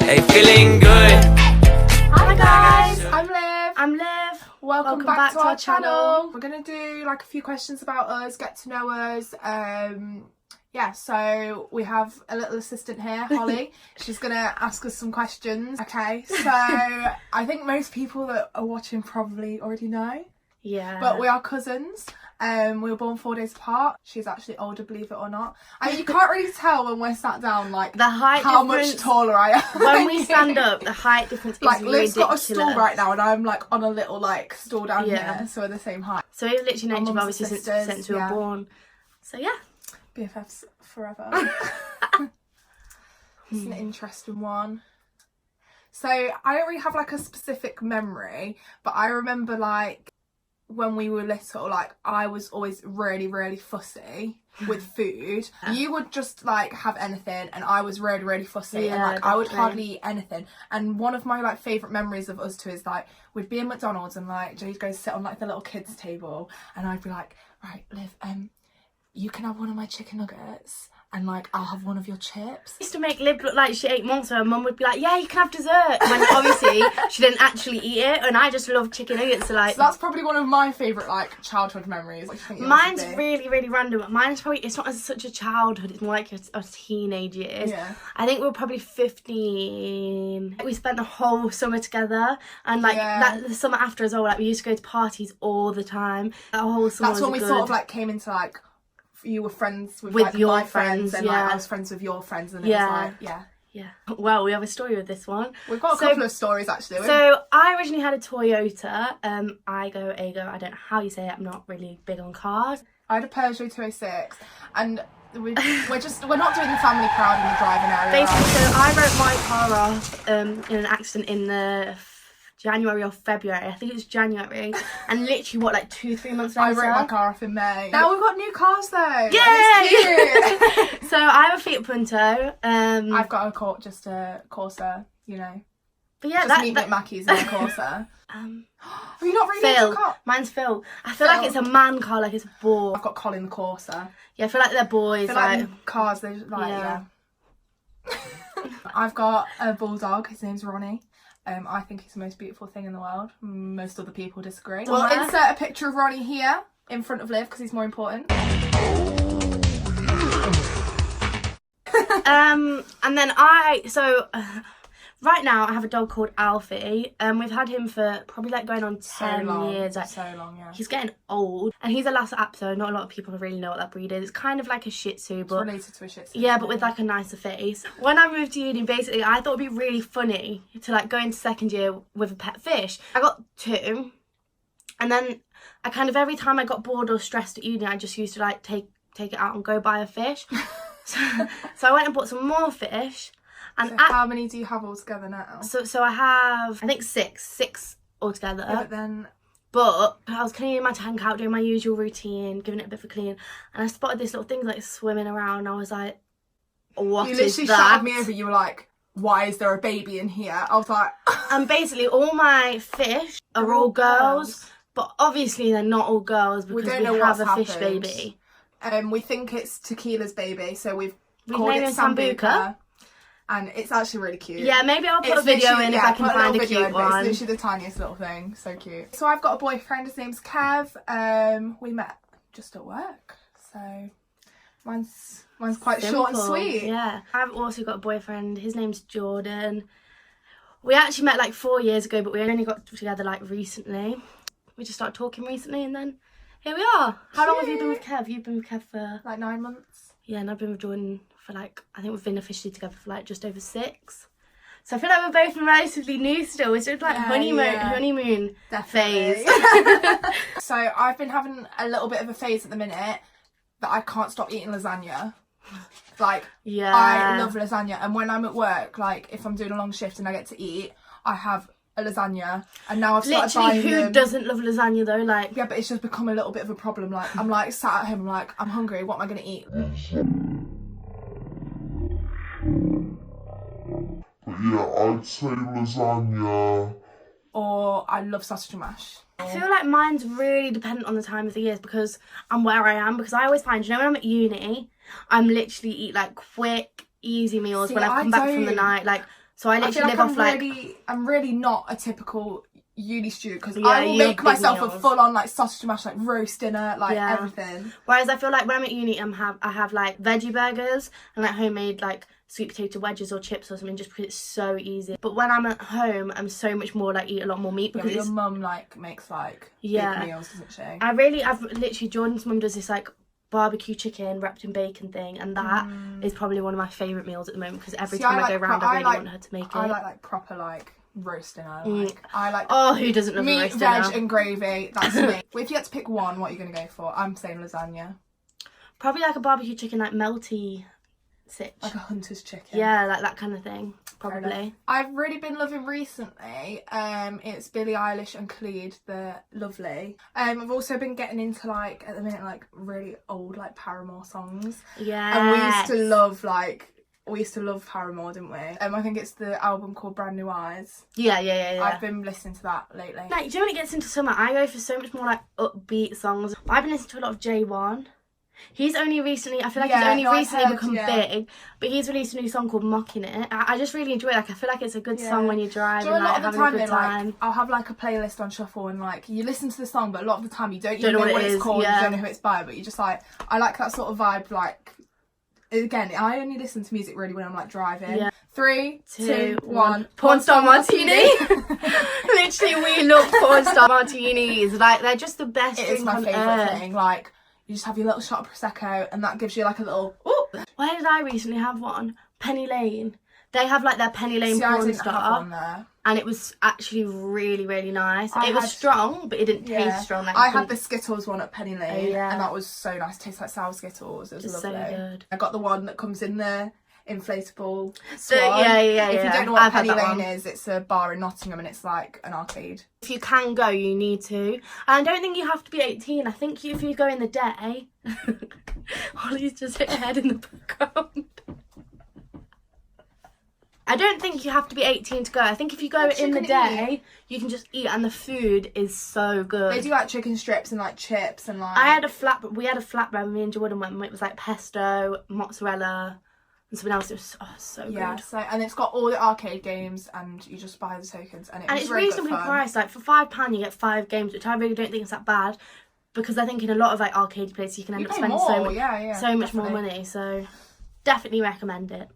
Hey, feeling good. Hi guys, I'm Liv. I'm Liv. Welcome back to our channel. We're gonna do like a few questions about us, get to know us. Yeah, so we have a little assistant here, Holly. She's gonna ask us some questions. Okay, so I think most people that are watching probably already know. Yeah. But we are cousins. We were born 4 days apart. She's actually older, believe it or not. I mean, you can't really tell when we're sat down, like, the height how difference, much taller I am. when we stand up, the height difference is like, Liv's ridiculous. got a stool right now, and I'm like on a little like stool down here, so we're the same height. So we've literally known each other obviously sisters, since we were born. So yeah. BFFs forever. It's an interesting one. So I don't really have like a specific memory, but I remember like when we were little, like I was always really fussy with food. You would just like have anything, and I was really fussy, and like I would hardly eat anything. And one of my like favourite memories of us two is like we'd be in McDonald's and like Jay'd go sit on like the little kids table, and I'd be like, right, Liv, you can have one of my chicken nuggets, and like I'll have one of your chips. Used to make Liv look like she ate more, so her mum would be like, yeah, you can have dessert, when obviously she didn't actually eat it. And I just love chicken nuggets, so like so that's probably one of my favourite like childhood memories. What do you think yours mine's would be? really random. Mine's probably, it's not as such a childhood, it's more like a teenage years. Yeah. I think we were probably 15. We spent the whole summer together, and like that the summer after as well, like we used to go to parties all the time. That whole summer That's when we good. sort of like came into like you were friends with like, your my friends, and like yeah. I was friends with your friends, and it was like yeah. Well, we have a story with this one. We've got a couple of stories actually. So I originally had a Toyota, Aygo, I don't know how you say it, I'm not really big on cars. I had a Peugeot 206, and we're not doing the family crowd in the driving area. Basically, so I wrote my car off in an accident in the January or February. I think it was January, and literally what, like 2-3 months later I wrote my car off in May. Now we've got new cars though. Yay! So I have a Fiat Punto. I've got a Corsa, you know. But yeah, just meet Mackie's in a Corsa. Are you not really Phil. into car? Mine's Phil. I feel like it's a man car, like it's a boy. I've got Colin the Corsa. Yeah, I feel like they're boys. I feel like cars, they're like yeah. I've got a bulldog. His name's Ronnie. I think he's the most beautiful thing in the world. Most other people disagree. We'll insert a picture of Ronnie here in front of Liv because he's more important. And then right now I have a dog called Alfie. We've had him for probably like going on 10 years. Like, so long, yeah. He's getting old, and he's a Lhasa Apso. Not a lot of people really know what that breed is. It's kind of like a Shih Tzu, but it's related to a Shih Tzu. Yeah, but with like a nicer face. When I moved to uni, basically I thought it'd be really funny to like go into second year with a pet fish. I got 2, and then I kind of every time I got bored or stressed at uni, I just used to like take it out and go buy a fish. So I went and bought some more fish. And so how many do you have altogether now? So I have, I think 6 altogether. Yeah, but I was cleaning my tank out, doing my usual routine, giving it a bit of a clean, and I spotted this little thing like swimming around, and I was like, what is that? You literally shouted me over, you were like, why is there a baby in here? I was like... And basically all my fish are all girls, but obviously they're not all girls because we have a fish baby. We think it's Tequila's baby, so we've called it Sambuca. And it's actually really cute. Yeah, maybe I'll put a video in if I can find a cute one. It's literally the tiniest little thing. So cute. So I've got a boyfriend. His name's Kev. We met just at work. So mine's quite simple, short and sweet. Yeah. I've also got a boyfriend. His name's Jordan. We actually met like 4 years ago, but we only got together like recently. We just started talking recently, and then here we are. How long have you been with Kev? You've been with Kev for... like 9 months. Yeah, and I've been with Jordan for like, I think we've been officially together for like just over 6. So I feel like we're both relatively new still. It's just like honeymoon phase. So I've been having a little bit of a phase at the minute that I can't stop eating lasagna. Like, yeah, I love lasagna, and when I'm at work, like if I'm doing a long shift and I get to eat, I have a lasagna, and now I've started buying them. Who doesn't love lasagna though? Like, yeah, but it's just become a little bit of a problem. Like, I'm like sat at home, I'm like, I'm hungry, what am I gonna eat? But yeah, I'd say lasagna. Or I love sausage and mash. I feel like mine's really dependent on the time of the year because I'm where I am. Because I always find, you know, when I'm at uni, I'm literally eat like quick, easy meals when I come back from the night. Like So I I feel literally like live off like I'm really not a typical uni student because Yeah, I will you make have big myself a meals. full on like sausage and mash, like roast dinner, like Yeah. everything. Whereas I feel like when I'm at uni, I have like veggie burgers and like homemade like sweet potato wedges or chips or something, just because it's so easy. But when I'm at home, I'm so much more like eat a lot more meat Yeah, because but your it's mum like makes like Yeah. big meals, doesn't she? I've literally Jordan's mum does this like barbecue chicken wrapped in bacon thing, and that is probably one of my favourite meals at the moment because every See, time I like go round, I really like, want her to make it. I like proper like roast dinner. Mm. Like I like Oh, who doesn't love a meat, roast veg, dinner? and gravy. That's me. Well, if you had to pick one, what are you gonna go for? I'm saying lasagna, Probably like a barbecue chicken, like melty sitch. like a hunter's chicken. Yeah, like that kind of thing. Fair enough. Probably. I've really been loving recently. It's Billie Eilish and Khalid, the Lovely. I've also been getting into like at the minute like really old like Paramore songs. Yeah. And we used to love Paramore, didn't we? I think it's the album called Brand New Eyes. Yeah. I've been listening to that lately. Like, do you know when it gets into summer, I go for so much more like upbeat songs. I've been listening to a lot of J1. He's only recently, I feel like he's only recently become big, but he's released a new song called Mocking It. I just really enjoy it. Like, I feel like it's a good song when you're driving, a lot like of the having time, a good time. like, I'll have like a playlist on shuffle and like you listen to the song, but a lot of the time you don't Don't even know know what what it it's is, called, yeah. you don't know who it's by, but you just like, I like that sort of vibe. Like, again, I only listen to music really when I'm like driving. Yeah. 3, 2, 1. Porn Star Martini. Literally, we love Porn Star Martinis. Like, they're just the best It drink is my on favourite earth. thing. Like, you just have your little shot of Prosecco and that gives you like a little, ooh. Where did I recently have one? Penny Lane. They have like their Penny Lane See, I Porn didn't have Star. one there. And it was actually really, really nice. I It was had- strong, but it didn't taste strong. Like, I had the Skittles one at Penny Lane, yeah. and that was so nice. It tastes like sour Skittles. It was Just lovely. so good. I got the one that comes in the inflatable The- swan. yeah. If you don't know what I've had Penny that Lane one. is, it's a bar in Nottingham, and it's like an arcade. If you can go, you need to. And I don't think you have to be 18. I think if you go in the day... Holly's just hit her head in the background. I don't think you have to be 18 to go. I think if you go What you in the can day, you can just eat, and the food is so good. They do like chicken strips and like chips and like. We had a flatbread, me and Jordan went, and it was like pesto, mozzarella, and something else. It was so Yeah, good. so and it's got all the arcade games, and you just buy the tokens, and And was it's really good reasonably fun. priced. Like for £5, you get 5 games, which I really don't think is that bad. Because I think in a lot of like arcade places, you can end You up pay spending more, so much more definitely. money. So definitely recommend it.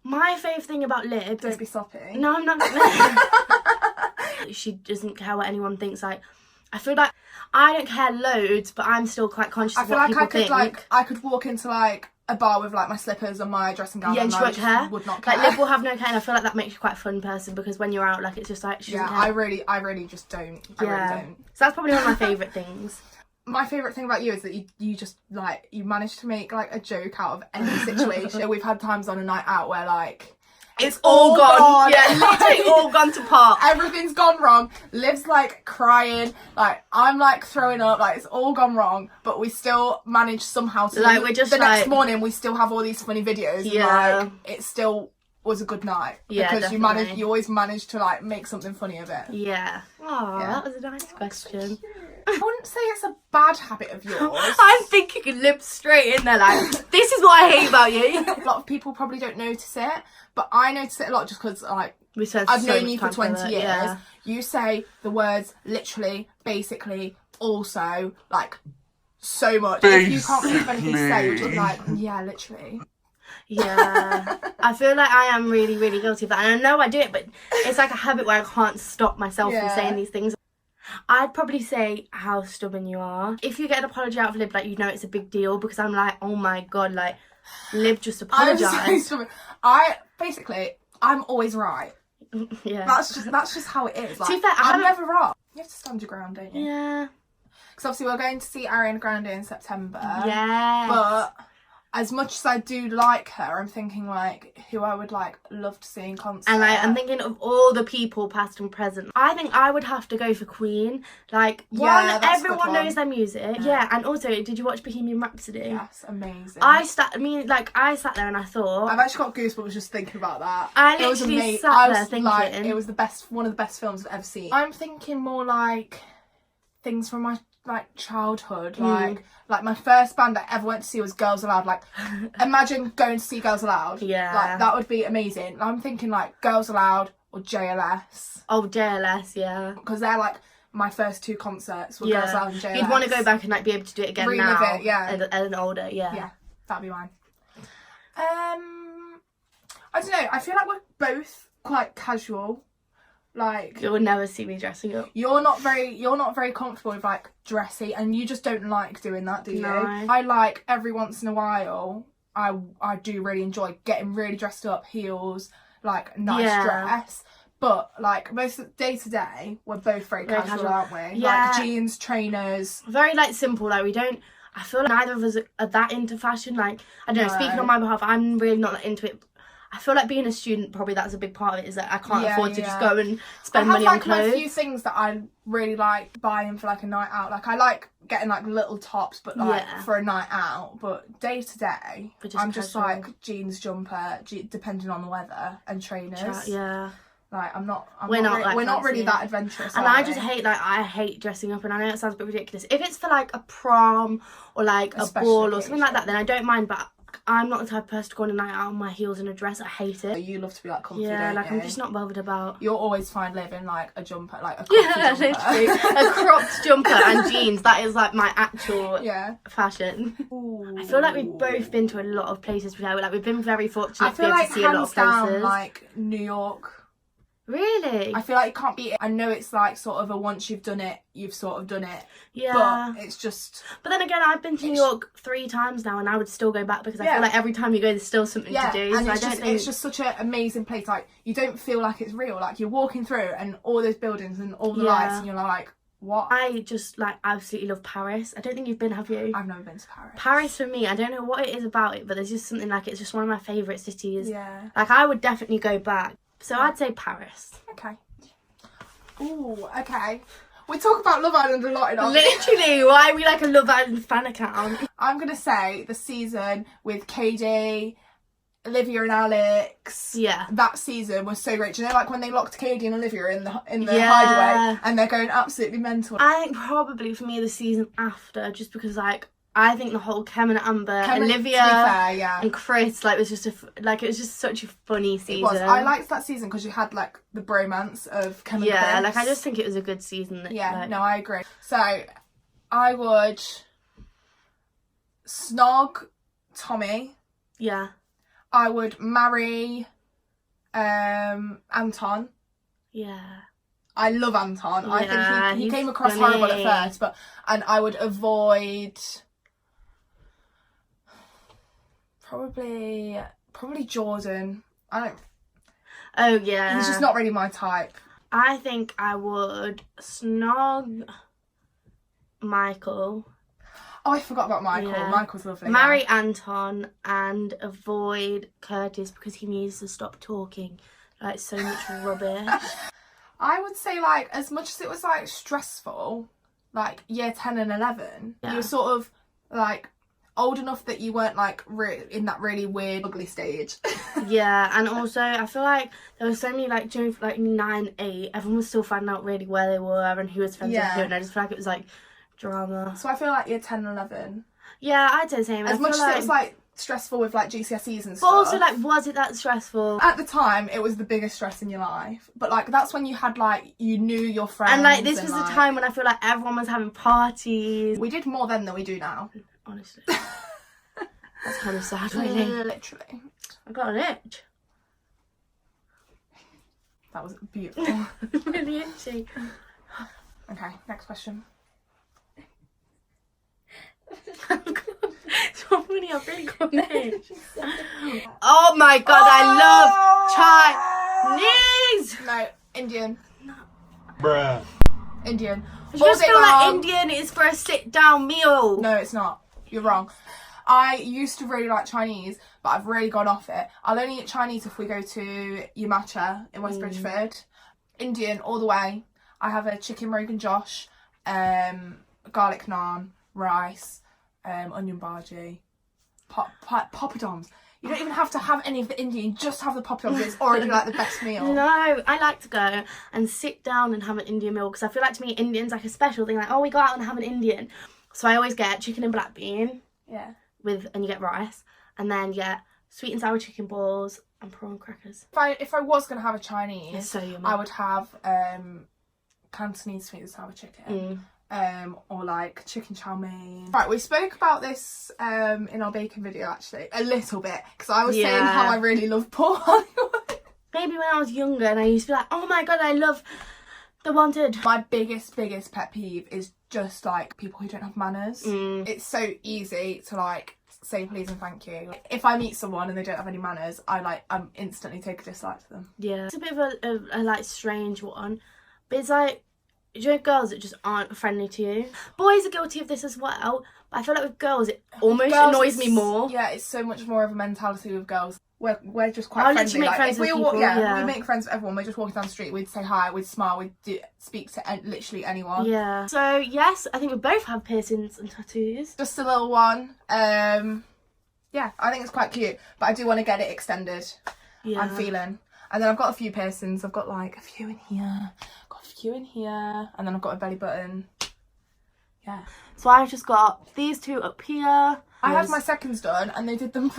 My favourite thing about Lib Don't is be soppy. no, I'm not. She doesn't care what anyone thinks. Like, I feel like I don't care loads, but I'm still quite conscious I of feel what like people I could think. like I could walk into like a bar with like my slippers and my dressing gown Yeah, and and she I won't just care. would not care. Like, Liv will have no care, and I feel like that makes you quite a fun person because when you're out, like, it's just like she doesn't I care. really just don't. I really don't. So that's probably one of my favourite things. My favourite thing about you is that you just like you manage to make like a joke out of any situation. We've had times on a night out where like It's all gone. Yeah, Like, literally all gone to pot. everything's gone wrong. Liv's like crying, like I'm like throwing up, like it's all gone wrong, but we still manage somehow to Like, we're just the next like- morning we still have all these funny videos. Yeah. And, like it still was a good night. Yeah, because definitely. you always manage to like make something funny of it. Yeah. Oh, Yeah. that was a nice question. I wouldn't say it's a bad habit of yours. I'm thinking you live straight in there like, this is what I hate about you. A lot of people probably don't notice it, but I notice it a lot just because like We spent I've so known much you for time 20 together, years. yeah. You say the words literally, basically, also, like so much. If you can't think of anything to say, you're just like, yeah, literally. Yeah. I feel like I am really, really guilty of that. And I know I do it, but it's like a habit where I can't stop myself from Yeah. saying these things. I'd probably say how stubborn you are. If you get an apology out of Lib, like, you know it's a big deal because I'm like, oh my God, like, Lib just I'm so apologised. stubborn. I'm always right. Yeah. That's just how it is. Like, To be fair, I'm never wrong. You have to stand your ground, don't you? Yeah. Because obviously we're going to see Ariana Grande in September. Yeah. But as much as I do like her, I'm thinking like who I would like love to see in concert. And like, I'm thinking of all the people, past and present. I think I would have to go for Queen. Like, Yeah, one, that's a good everyone one. knows their music. Yeah, and also, did you watch Bohemian Rhapsody? Yes, amazing. I sat there and I thought, I've actually got goosebumps just thinking about that. I It was literally amazing. sat I there was thinking, like, it was one of the best films I've ever seen. I'm thinking more like things from my like childhood, like my first band I ever went to see was Girls Aloud. Like, imagine going to see Girls Aloud. Yeah. Like, that would be amazing. I'm thinking like Girls Aloud or JLS. Oh, JLS, yeah. Because they're like my first 2 concerts were Girls Aloud and JLS. You'd want to go back and like be able to do it again Relive now. it, yeah. As an older, Yeah, that'd be mine. I don't know. I feel like we're both quite casual. Like, You will never see me dressing up. you're not very comfortable with like dressy, and you just don't like doing that, do you? No. I like every once in a while. I do really enjoy getting really dressed up, heels, like nice dress. But like most of day to day, we're both very casual, aren't we? Yeah. Like jeans, trainers. Very like simple. Like we don't. I feel like neither of us are that into fashion. Like I don't know. Speaking on my behalf, I'm really not that into it. I feel like being a student, probably that's a big part of it, is that I can't afford to just go and spend money on clothes. I have like my few things that I really like buying for like a night out. Like I like getting like little tops, but like for a night out. But day to day, I'm just like jeans, jumper, depending on the weather, and trainers. Like we're not really that adventurous. And I just hate dressing up, and I know it sounds a bit ridiculous. If it's for like a prom or like a ball or something like that, then I don't mind. But I'm not the type of person to go on a night out on my heels and a dress. I hate it. You love to be like comfy, don't you? I'm just not bothered about. You're always fine living like a jumper, like a cropped jumper. Literally. A cropped jumper and jeans. That is like my actual fashion. Ooh. I feel like we've both been to a lot of places together. Like we've been very fortunate to be able like to see a lot of places. Down, like New York. Really? I feel like it can't be. I know it's like sort of a once you've done it, you've sort of done it. Yeah. But it's just. But then again, I've been to New York 3 times now, and I would still go back because I feel like every time you go, there's still something to do. And so it's just such an amazing place. Like you don't feel like it's real. Like you're walking through and all those buildings and all the lights, and you're like, what? I just like absolutely love Paris. I don't think you've been, have you? I've never been to Paris. Paris for me, I don't know what it is about it, but there's just something like it's just one of my favourite cities. Yeah. Like I would definitely go back. So I'd say Paris. Okay. Ooh, okay. We talk about Love Island a lot in our Literally, why are we like a Love Island fan account? I'm going to say the season with Katie, Olivia and Alex. Yeah. That season was so great. Do you know, like when they locked Katie and Olivia in the hideaway and they're going absolutely mental? I think probably for me the season after, just because like I think the whole Kem and Amber, Olivia and Chris, like, was just it was just such a funny season. It was. I liked that season because you had like the bromance of Kem and Chris. Yeah, like I just think it was a good season. No, I agree. So I would snog Tommy. Yeah. I would marry Anton. Yeah. I love Anton. Yeah, I think he came across horrible at first, and I would avoid probably Jordan. Oh yeah. He's just not really my type. I think I would snog Michael. Oh, I forgot about Michael. Yeah. Michael's lovely. Marry Anton and avoid Curtis because he needs to stop talking like so much rubbish. I would say, like, as much as it was like stressful, like year 10 and 11, you were sort of like old enough that you weren't like in that really weird ugly stage. Yeah, and also I feel like there were so many like during like 9, 8, everyone was still finding out really where they were and who was friends with who, and I just feel like it was like drama. So I feel like year 10 and 11. Yeah, I'd say the same. As much as it was like stressful with like GCSEs and stuff. But also like, was it that stressful? At the time, it was the biggest stress in your life. But like, that's when you had like, you knew your friends. And like, this was the time when I feel like everyone was having parties. We did more then than we do now. Honestly. That's kind of sad, really. Literally. I got an itch. That was beautiful. Really itchy. Okay, next question. So funny, I've really got an itch. Oh my god, I love Chinese! No, Indian. No. Bruh. Indian. I just feel like Indian is for a sit-down meal. No, it's not. You're wrong. I used to really like Chinese, but I've really gone off it. I'll only eat Chinese if we go to Yamacha in West Bridgeford. Indian all the way. I have a chicken Rogan Josh, garlic naan, rice, onion bhaji, poppadoms. You don't even have to have any of the Indian, you just have the popcorn. It's already like the best meal. No, I like to go and sit down and have an Indian meal because I feel like to me Indian's like a special thing. Like, oh, we go out and have an Indian. So I always get chicken and black bean. Yeah. And you get rice. And then you get sweet and sour chicken balls and prawn crackers. If I was going to have a Chinese, It's so yummy. I would have Cantonese sweet and sour chicken. Or like chicken chow mein. Right, we spoke about this in our bacon video actually a little bit because I was saying how I really love Port Hollywood. Maybe when I was younger and I used to be like, oh my god, I love The Wanted. My biggest pet peeve is just like people who don't have manners. It's so easy to like say please and thank you. If I meet someone and they don't have any manners, I'm instantly take a dislike to them. Yeah, it's a bit of a like strange one, but it's like, do you know girls that just aren't friendly to you? Boys are guilty of this as well, but I feel like with girls it almost annoys me more. Yeah, it's so much more of a mentality with girls. We're just quite I'll friendly. literally make friends with people. We make friends with everyone. We're just walking down the street, we'd say hi, we'd smile, we'd speak to literally anyone. Yeah. So yes, I think we both have piercings and tattoos. Just a little one. Yeah, I think it's quite cute, but I do want to get it extended. Yeah. I'm feeling. And then I've got a few piercings. I've got like a few in here, got a few in here, and then I've got a belly button. Yeah. So I've just got these two up here. I had my seconds done, and they did them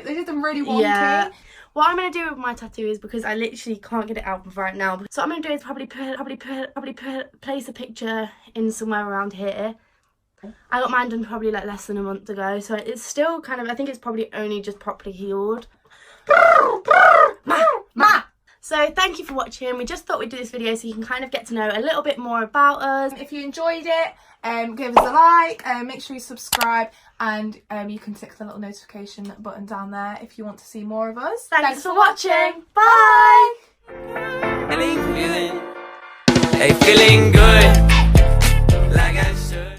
they did them really wonky. Yeah. What I'm gonna do with my tattoo is because I literally can't get it out right now. So what I'm gonna do is probably place a picture in somewhere around here. I got mine done probably like less than a month ago, so it's still kind of, I think it's probably only just properly healed. So thank you for watching. We just thought we'd do this video so you can kind of get to know a little bit more about us. If you enjoyed it, give us a like, make sure you subscribe, and you can tick the little notification button down there if you want to see more of us. Thanks for watching. Bye. Feeling good. Hey, feeling good. Like I